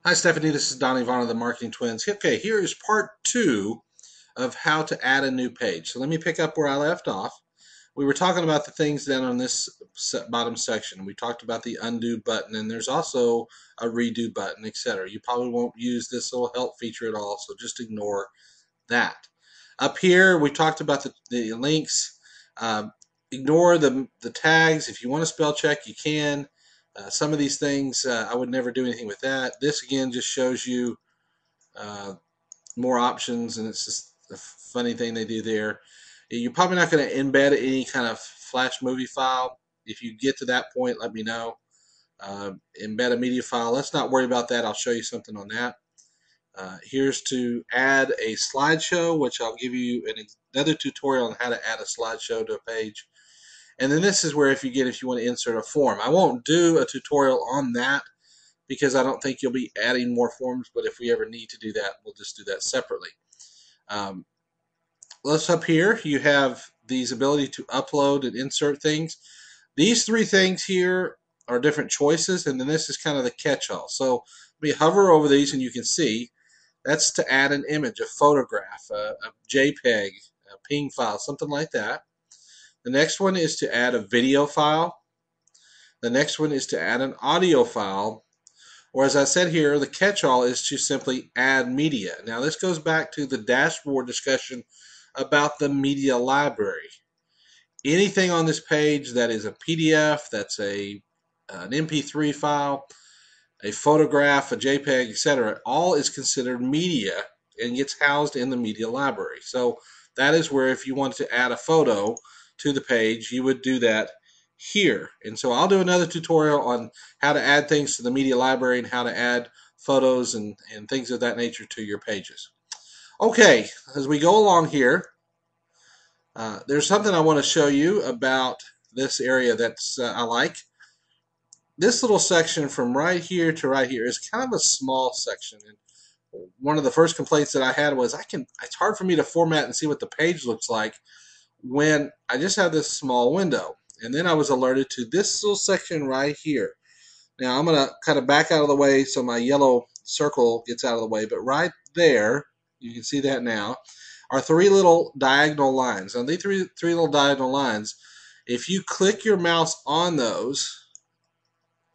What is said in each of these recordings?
Hi, Stephanie. This is Donnie Vaughn of the Marketing Twins. Okay, here is part two of how to add a new page. So let me pick up where I left off. We were talking about the things down on this bottom section. We talked about the undo button, and there's also a redo button, etc. You probably won't use this little help feature at all, so just ignore that. Up here, we talked about the links. Um, Ignore the tags. If you want to spell check, you can. Some of these things, I would never do anything with that. This, again, just shows you uh, more options, and it's just a funny thing they do there. You're probably not going to embed any kind of Flash movie file. If you get to that point, let me know. Embed a media file. Let's not worry about that. I'll show you something on that. Here's to add a slideshow, which I'll give you another tutorial on how to add a slideshow to a page. And then this is where if you want to insert a form. I won't do a tutorial on that because I don't think you'll be adding more forms, but if we ever need to do that, we'll just do that separately. Let's up here, you have these ability to upload and insert things. These three things here are different choices, and then this is kind of the catch-all. So let me hover over these and you can see that's to add an image, a photograph, a JPEG, a PNG file, something like that. The next one is to add a video file. The next one is to add an audio file. Or as I said here, the catch-all is to simply add media. Now this goes back to the dashboard discussion about the media library. Anything on this page that is a PDF, that's an MP3 file, a photograph, a JPEG, etc., all is considered media and gets housed in the media library. So that is where if you wanted to add a photo to the page, you would do that here. And so I'll do another tutorial on how to add things to the media library and how to add photos and things of that nature to your pages. Okay, as we go along here, there's something I want to show you about this area that's I like. This little section from right here to right here is kind of a small section. And one of the first complaints that I had was it's hard for me to format and see what the page looks like when I just have this small window. And then I was alerted to this little section right here. Now I'm going to kind of back out of the way so my yellow circle gets out of the way. But right there, you can see that now, are three little diagonal lines. Now these three little diagonal lines, if you click your mouse on those,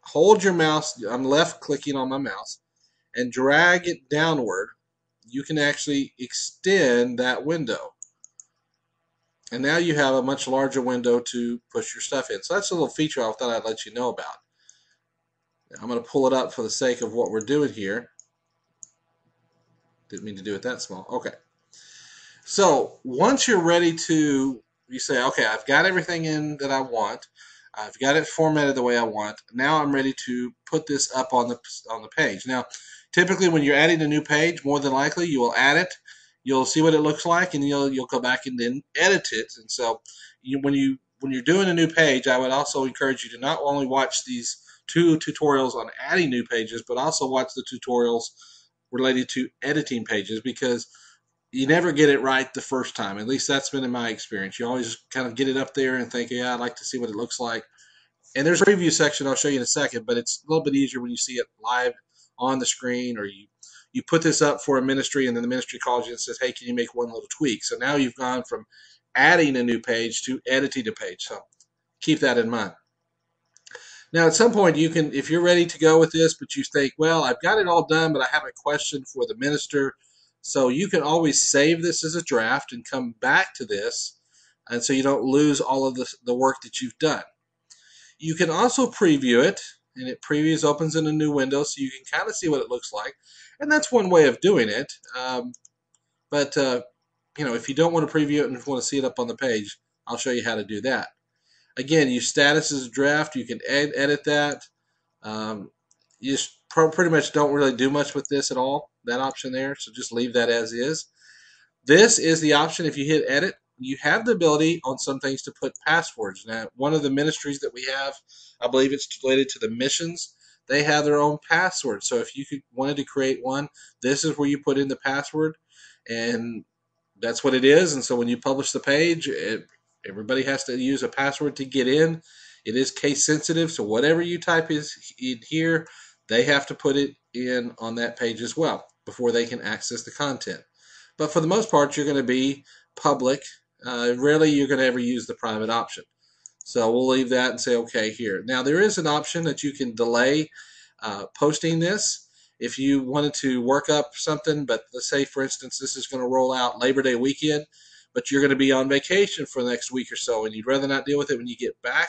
hold your mouse, I'm left clicking on my mouse, and drag it downward, you can actually extend that window. And now you have a much larger window to push your stuff in. So that's a little feature I thought I'd let you know about. Now I'm going to pull it up for the sake of what we're doing here. Didn't mean to do it that small. Okay. So once you're ready to, you say, okay, I've got everything in that I want. I've got it formatted the way I want. Now I'm ready to put this up on the page. Now, typically when you're adding a new page, more than likely you will add it. You'll see what it looks like, and you'll go back and then edit it. And so, when you're doing a new page, I would also encourage you to not only watch these two tutorials on adding new pages, but also watch the tutorials related to editing pages, because you never get it right the first time. At least that's been in my experience. You always kind of get it up there and think, yeah, I'd like to see what it looks like. And there's a preview section I'll show you in a second, but it's a little bit easier when you see it live on the screen, or you put this up for a ministry and then the ministry calls you and says, hey, can you make one little tweak? So now you've gone from adding a new page to editing a page. So keep that in mind. Now, at some point, you can, if you're ready to go with this, but you think, well, I've got it all done, but I have a question for the minister. So you can always save this as a draft and come back to this, and so you don't lose all of the work that you've done. You can also preview it, and it previews, opens in a new window, so you can kind of see what it looks like. And that's one way of doing it. But if you don't want to preview it and want to see it up on the page, I'll show you how to do that. Again, use status as a draft. You can edit that. You just pretty much don't really do much with this at all, that option there, so just leave that as is. This is the option. If you hit edit, you have the ability on some things to put passwords. Now, one of the ministries that we have, I believe it's related to the missions, they have their own password. So if you wanted to create one, this is where you put in the password, and that's what it is. And so when you publish the page, everybody has to use a password to get in. It is case sensitive, so whatever you type is in here, they have to put it in on that page as well before they can access the content. But for the most part, you're going to be public. Rarely you're going to ever use the private option. So we'll leave that and say OK here. Now there is an option that you can delay posting this. If you wanted to work up something, but let's say, for instance, this is going to roll out Labor Day weekend, but you're going to be on vacation for the next week or so, and you'd rather not deal with it when you get back,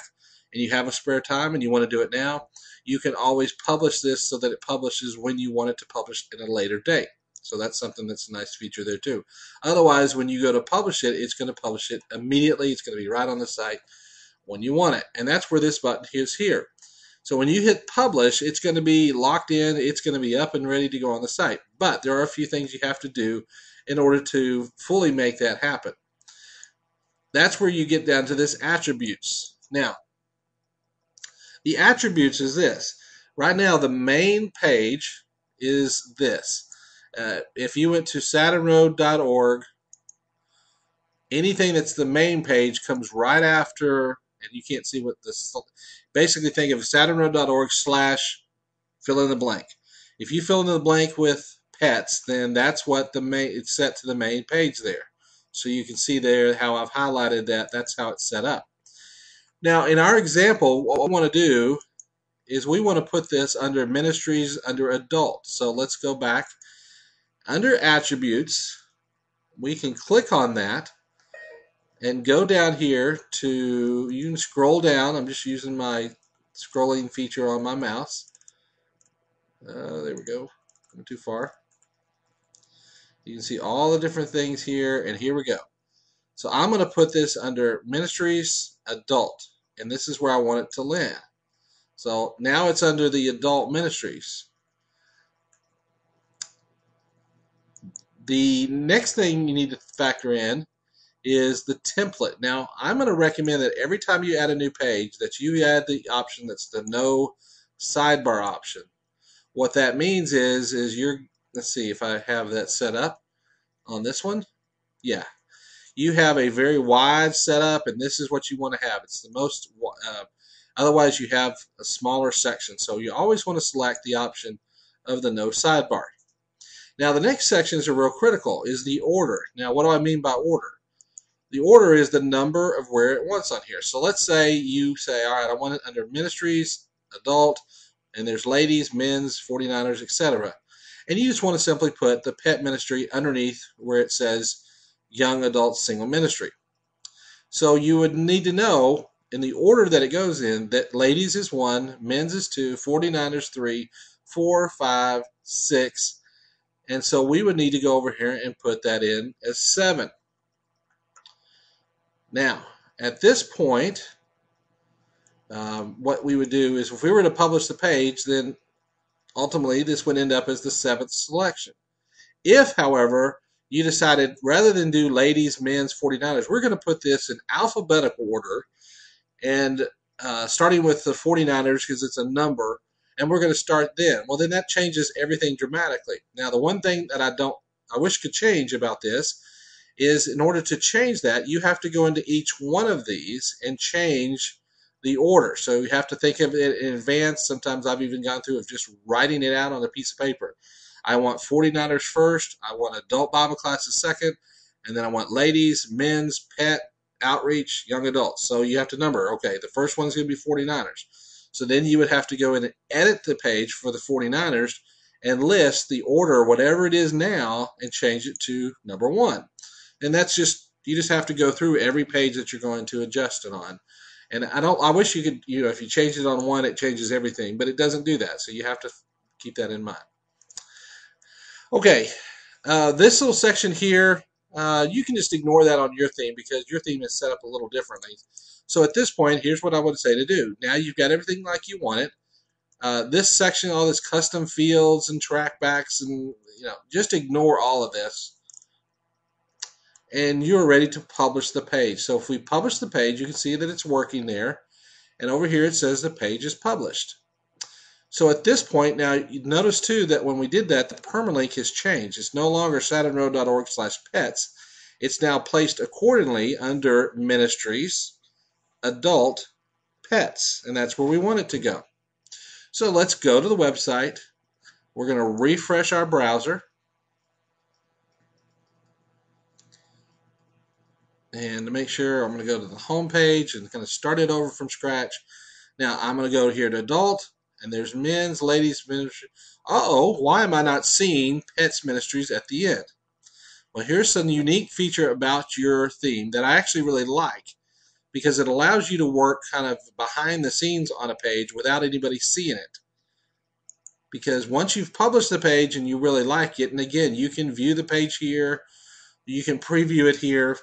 and you have a spare time and you want to do it now, you can always publish this so that it publishes when you want it to publish at a later date. So that's something that's a nice feature there too. Otherwise, when you go to publish it, it's going to publish it immediately. It's going to be right on the site when you want it. And that's where this button is here. So when you hit publish, it's going to be locked in. It's going to be up and ready to go on the site. But there are a few things you have to do in order to fully make that happen. That's where you get down to this attributes. Now, the attributes is this. Right now, the main page is this. If you went to saturnroad.org, anything that's the main page comes right after, and you can't see what this, basically think of saturnroad.org / fill in the blank. If you fill in the blank with pets, then that's what it's set to the main page there. So you can see there how I've highlighted that. That's how it's set up. Now, in our example, what we want to do is we want to put this under ministries, under adult. So let's go back. Under attributes, we can click on that and go down here to, you can scroll down. I'm just using my scrolling feature on my mouse. There we go. I'm too far. You can see all the different things here, and here we go. So I'm going to put this under Ministries Adult, and this is where I want it to land. So now it's under the Adult Ministries. The next thing you need to factor in is the template. Now, I'm going to recommend that every time you add a new page that you add the option that's the no sidebar option. What that means is you're, let's see if I have that set up on this one. Yeah. You have a very wide setup, and this is what you want to have. It's the most, otherwise you have a smaller section. So you always want to select the option of the no sidebar. Now the next sections are real critical, is the order. Now what do I mean by order? The order is the number of where it wants on here. So let's say you say, all right, I want it under ministries, adult, and there's ladies, men's, 49ers, etc. And you just want to simply put the pet ministry underneath where it says young adult single ministry. So you would need to know in the order that it goes in that ladies is 1, men's is 2, 49ers 3, 4, 5, 6. And so we would need to go over here and put that in as 7. Now, at this point, what we would do is if we were to publish the page, then ultimately this would end up as the 7th selection. If, however, you decided rather than do ladies, men's, 49ers, we're going to put this in alphabetical order, and starting with the 49ers because it's a number, and we're going to start then. Well, then that changes everything dramatically. Now, the one thing that I wish could change about this is in order to change that, you have to go into each one of these and change the order. So you have to think of it in advance. Sometimes I've even gone through of just writing it out on a piece of paper. I want 49ers first, I want adult Bible classes second, and then I want ladies, men's, pet, outreach, young adults. So you have to number, okay, the first one's going to be 49ers. So then you would have to go in and edit the page for the 49ers and list the order, whatever it is now, and change it to number 1. And that's just, you just have to go through every page that you're going to adjust it on. And I wish you could, if you change it on one, it changes everything, but it doesn't do that. So you have to keep that in mind. Okay, this little section here, you can just ignore that on your theme because your theme is set up a little differently. So at this point, here's what I would say to do. Now you've got everything like you want it. This section, all this custom fields and trackbacks, and just ignore all of this. And you're ready to publish the page. So if we publish the page, you can see that it's working there. And over here it says the page is published. So at this point, now you notice too that when we did that, the permalink has changed. It's no longer saturnroad.org/pets. It's now placed accordingly under ministries, adult, pets. And that's where we want it to go. So let's go to the website. We're going to refresh our browser. And to make sure, I'm going to go to the home page and kind of start it over from scratch. Now, I'm going to go here to adult, and there's men's, ladies, ministry. Uh-oh, why am I not seeing pets ministries at the end? Well, here's some unique feature about your theme that I actually really like, because it allows you to work kind of behind the scenes on a page without anybody seeing it. Because once you've published the page and you really like it, and again, you can view the page here, you can preview it here.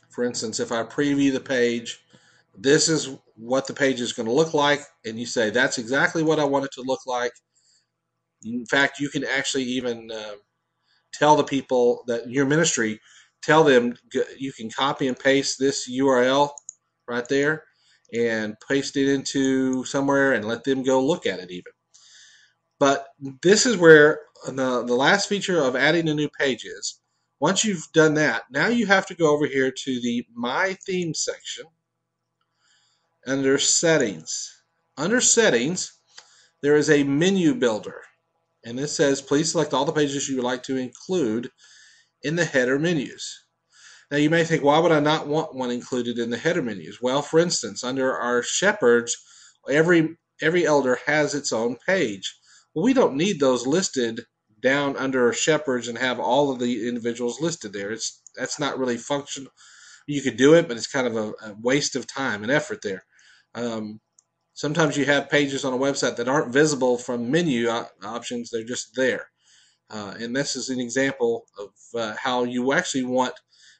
For instance, if I preview the page, this is what the page is going to look like, and you say, that's exactly what I want it to look like. In fact, you can actually even tell the people that your ministry, tell them you can copy and paste this URL right there and paste it into somewhere and let them go look at it even. But this is where the last feature of adding a new page is. Once you've done that, now you have to go over here to the My Theme section under Settings. Under Settings, there is a menu builder. And this says, please select all the pages you would like to include in the header menus. Now you may think, why would I not want one included in the header menus? Well, for instance, under our shepherds, every elder has its own page. Well, we don't need those listed down under shepherds and have all of the individuals listed there. That's not really functional. You could do it, but it's kind of a waste of time and effort there. Sometimes you have pages on a website that aren't visible from menu options. They're just there. And this is an example of how you actually want,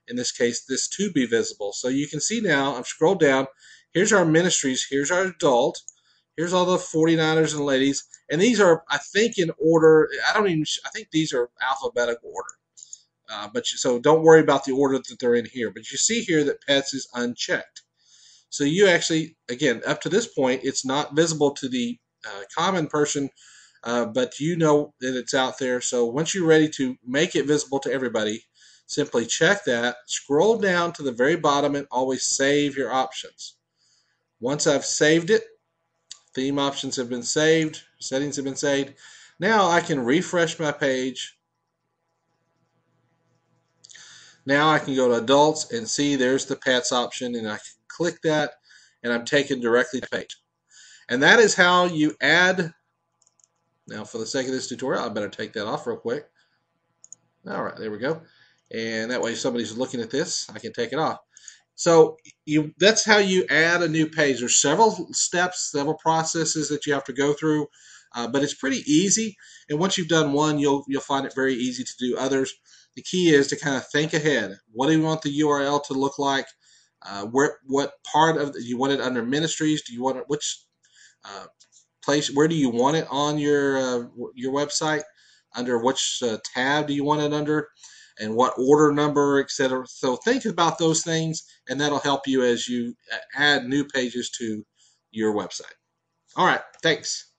in this case, this to be visible. So you can see now, I've scrolled down. Here's our ministries. Here's our adult. Here's all the 49ers and ladies. And these are, I think, in order. I think these are alphabetical order. So don't worry about the order that they're in here. But you see here that pets is unchecked. So you actually, again, up to this point, it's not visible to the common person, but you know that it's out there. So once you're ready to make it visible to everybody, simply check that, scroll down to the very bottom, and always save your options. Once I've saved it, theme options have been saved, settings have been saved. Now I can refresh my page. Now I can go to adults and see there's the pets option, and I can click that, and I'm taken directly to the page. And that is how you add. Now, for the sake of this tutorial, I better take that off real quick. All right, there we go. And that way, if somebody's looking at this, I can take it off. So that's how you add a new page. There's several steps, several processes that you have to go through, but it's pretty easy. And once you've done one, you'll find it very easy to do others. The key is to kind of think ahead. What do you want the URL to look like? What part of you want it under ministries? Do you want it, which place? Where do you want it on your website? Under which tab do you want it under? And what order number, etc. So think about those things, and that'll help you as you add new pages to your website. All right, thanks.